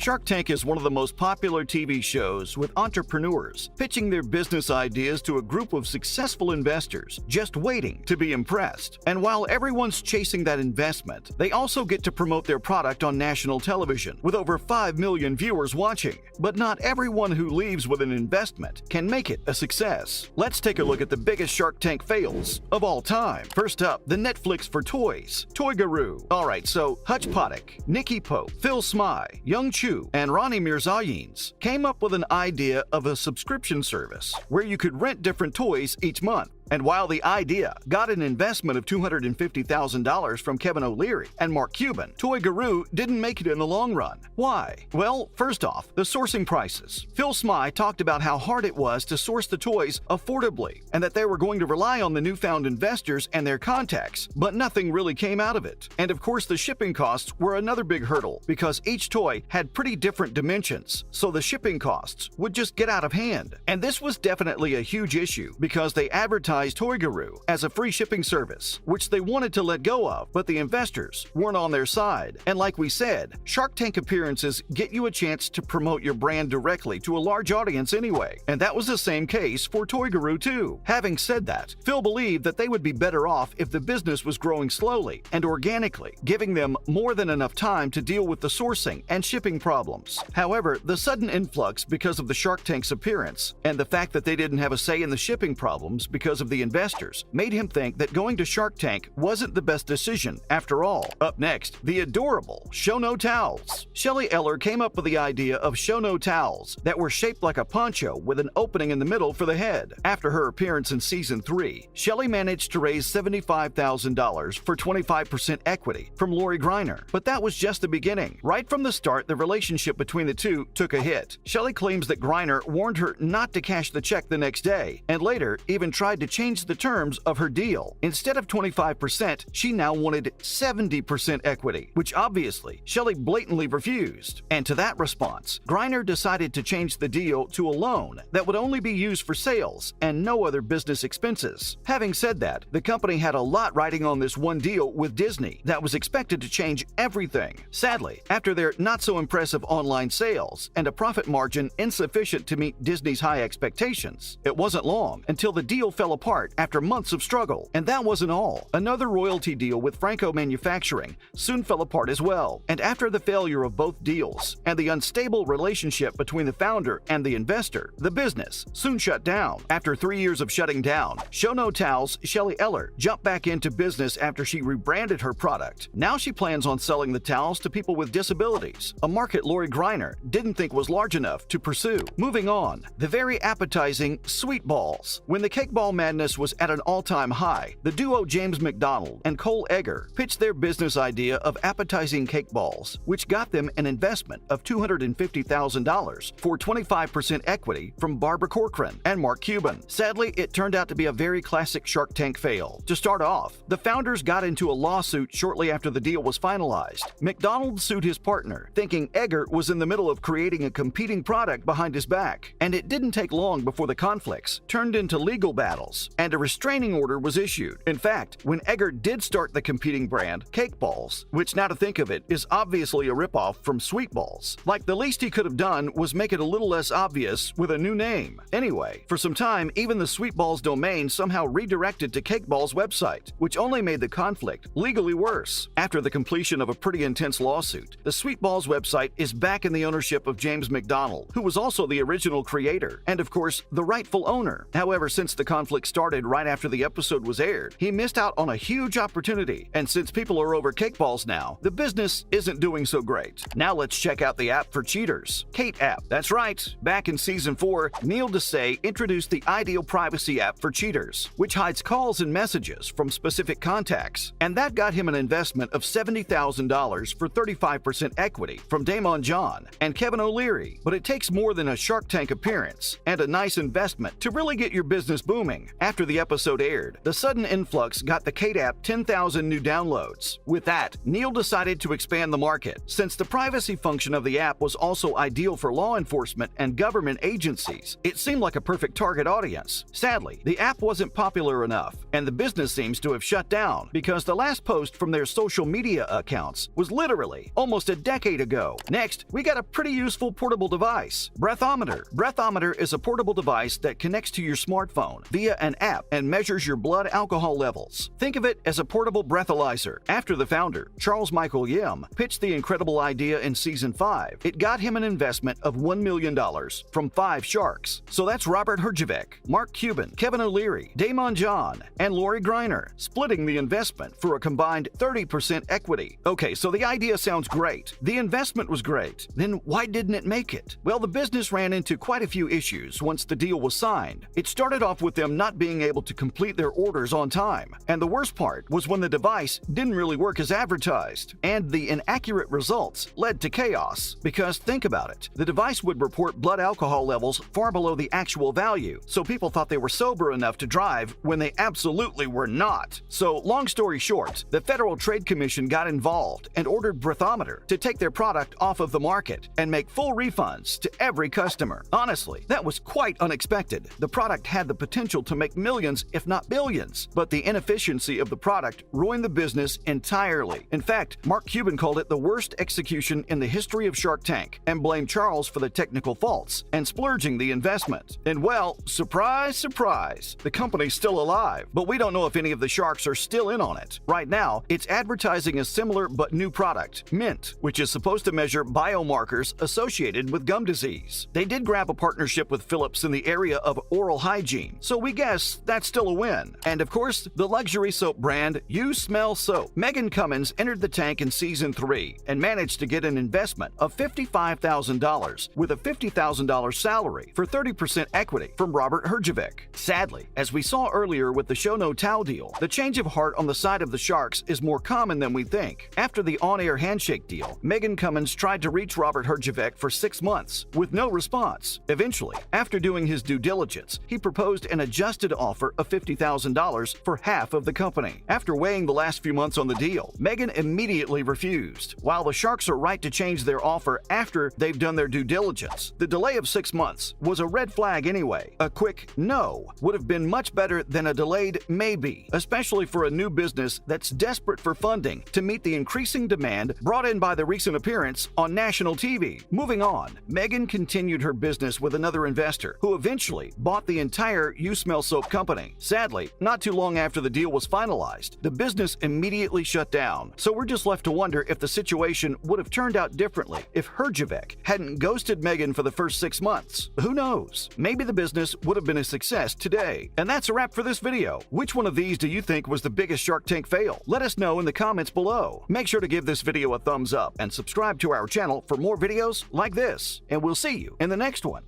Shark Tank is one of the most popular TV shows with entrepreneurs pitching their business ideas to a group of successful investors just waiting to be impressed. And while everyone's chasing that investment, they also get to promote their product on national television with over 5 million viewers watching. But not everyone who leaves with an investment can make it a success. Let's take a look at the biggest Shark Tank fails of all time. First up, the Netflix for toys, Toy Guru. Alright, so Hutch Paddock, Nikki Pope, Phil Smyth, Young Chu, and Ronnie Mirzayens came up with an idea of a subscription service where you could rent different toys each month. And while the idea got an investment of $250,000 from Kevin O'Leary and Mark Cuban, Toy Guru didn't make it in the long run. Why? Well, first off, the sourcing prices. Phil Smyth talked about how hard it was to source the toys affordably and that they were going to rely on the newfound investors and their contacts, but nothing really came out of it. And of course, the shipping costs were another big hurdle because each toy had pretty different dimensions, so the shipping costs would just get out of hand. And this was definitely a huge issue because they advertised Toy Guru as a free shipping service, which they wanted to let go of, but the investors weren't on their side. And like we said, Shark Tank appearances get you a chance to promote your brand directly to a large audience anyway, and that was the same case for Toy Guru too. Having said that, Phil believed that they would be better off if the business was growing slowly and organically, giving them more than enough time to deal with the sourcing and shipping problems. However, the sudden influx because of the Shark Tank's appearance and the fact that they didn't have a say in the shipping problems because of the investors made him think that going to Shark Tank wasn't the best decision after all. Up next, the adorable Shono towels. Shelley Eller came up with the idea of Shono towels that were shaped like a poncho with an opening in the middle for the head. After her appearance in season 3, Shelley managed to raise $75,000 for 25% equity from Lori Greiner. But that was just the beginning. Right from the start, the relationship between the two took a hit. Shelley claims that Greiner warned her not to cash the check the next day, and later even tried to change the terms of her deal. Instead of 25%, she now wanted 70% equity, which obviously Shelley blatantly refused. And to that response, Greiner decided to change the deal to a loan that would only be used for sales and no other business expenses. Having said that, the company had a lot riding on this one deal with Disney that was expected to change everything. Sadly, after their not-so-impressive online sales and a profit margin insufficient to meet Disney's high expectations, it wasn't long until the deal fell apart after months of struggle. And that wasn't all. Another royalty deal with Franco Manufacturing soon fell apart as well. And after the failure of both deals and the unstable relationship between the founder and the investor, the business soon shut down. After 3 years of shutting down, Shono Towels' Shelley Eller jumped back into business after she rebranded her product. Now she plans on selling the towels to people with disabilities, a market Lori Greiner didn't think was large enough to pursue. Moving on, the very appetizing Sweet Balls. When the cake ball madness was at an all-time high, the duo James McDonald and Cole Egger pitched their business idea of appetizing cake balls, which got them an investment of $250,000 for 25% equity from Barbara Corcoran and Mark Cuban. Sadly, it turned out to be a very classic Shark Tank fail. To start off, the founders got into a lawsuit shortly after the deal was finalized. McDonald sued his partner, thinking Egger was in the middle of creating a competing product behind his back, and it didn't take long before the conflicts turned into legal battles, and a restraining order was issued. In fact, when Egger did start the competing brand, Cake Balls, which now to think of it is obviously a ripoff from Sweet Balls, like the least he could have done was make it a little less obvious with a new name. Anyway, for some time, even the Sweet Balls domain somehow redirected to Cake Balls' website, which only made the conflict legally worse. After the completion of a pretty intense lawsuit, the Sweet Balls website is back in the ownership of James McDonald, who was also the original creator and, of course, the rightful owner. However, since the conflict started right after the episode was aired, he missed out on a huge opportunity, and since people are over Cake Balls now, the business isn't doing so great. Now let's check out the app for cheaters, Kate app. That's right, back in season 4, Neil Desai introduced the ideal privacy app for cheaters, which hides calls and messages from specific contacts, and that got him an investment of $70,000 for 35% equity from Damon John and Kevin O'Leary. But it takes more than a Shark Tank appearance and a nice investment to really get your business booming. After the episode aired, the sudden influx got the Kate app 10,000 new downloads. With that, Neil decided to expand the market, since the privacy function of the app was also ideal for law enforcement and government agencies. It seemed like a perfect target audience. Sadly, the app wasn't popular enough, and the business seems to have shut down because the last post from their social media accounts was literally almost a decade ago. Next, we got a pretty useful portable device, Breathometer. Breathometer is a portable device that connects to your smartphone via an app and measures your blood alcohol levels. Think of it as a portable breathalyzer. After the founder, Charles Michael Yim, pitched the incredible idea in Season 5, it got him an investment of $1 million from 5 sharks. So that's Robert Herjavec, Mark Cuban, Kevin O'Leary, Damon John, and Lori Greiner, splitting the investment for a combined 30% equity. Okay, so the idea sounds great. The investment was great. Then why didn't it make it? Well, the business ran into quite a few issues once the deal was signed. It started off with them not being able to complete their orders on time. And the worst part was when the device didn't really work as advertised. And the inaccurate results led to chaos. Because think about it, the device would report blood alcohol levels far below the actual value, so people thought they were sober enough to drive when they absolutely were not. So, long story short, the Federal Trade Commission got involved and ordered Breathometer to take their product off of the market and make full refunds to every customer. Honestly, that was quite unexpected. The product had the potential to make millions, if not billions, but the inefficiency of the product ruined the business entirely. In fact, Mark Cuban called it the worst execution in the history of Shark Tank and blamed Charles for the technical faults and splurging the investment. And well, surprise, surprise, the company's still alive, but we don't know if any of the sharks are still in on it. Right now, it's advertising a similar but new product, Mint, which is supposed to measure biomarkers associated with gum disease. They did grab a partnership with Philips in the area of oral hygiene, so we guess that's still a win. And of course, the luxury soap brand You Smell Soap. Megan Cummins entered the tank in Season 3 and managed to get an investment of $55,000 with a $50,000 salary for 30% equity from Robert Herjavec. Sadly, as we saw earlier with the Show No Towel deal, the change of heart on the side of the Sharks is more common than we think. After the on-air handshake deal, Megan Cummins tried to reach Robert Herjavec for 6 months with no response. Eventually, after doing his due diligence, he proposed an adjusted offer of $50,000 for half of the company. After weighing the last few months on the deal, Megan immediately refused. While the Sharks are right to change their offer after they've done their due diligence, the delay of 6 months was a red flag anyway. A quick no would have been much better than a delayed maybe, especially for a new business that's desperate for funding to meet the increasing demand brought in by the recent appearance on national TV. Moving on, Megan continued her business with another investor who eventually bought the entire You Smell Soap company. Sadly, not too long after the deal was finalized, the business immediately shut down. So we're just left to wonder if the situation would have turned out differently if Herjavec hadn't ghosted Megan for the first 6 months. Who knows? Maybe the business would have been a success today. And that's a wrap for this video. Which one of these do you think was the biggest Shark Tank fail? Let us know in the comments below. Make sure to give this video a thumbs up and subscribe to our channel for more videos like this. And we'll see you in the next one.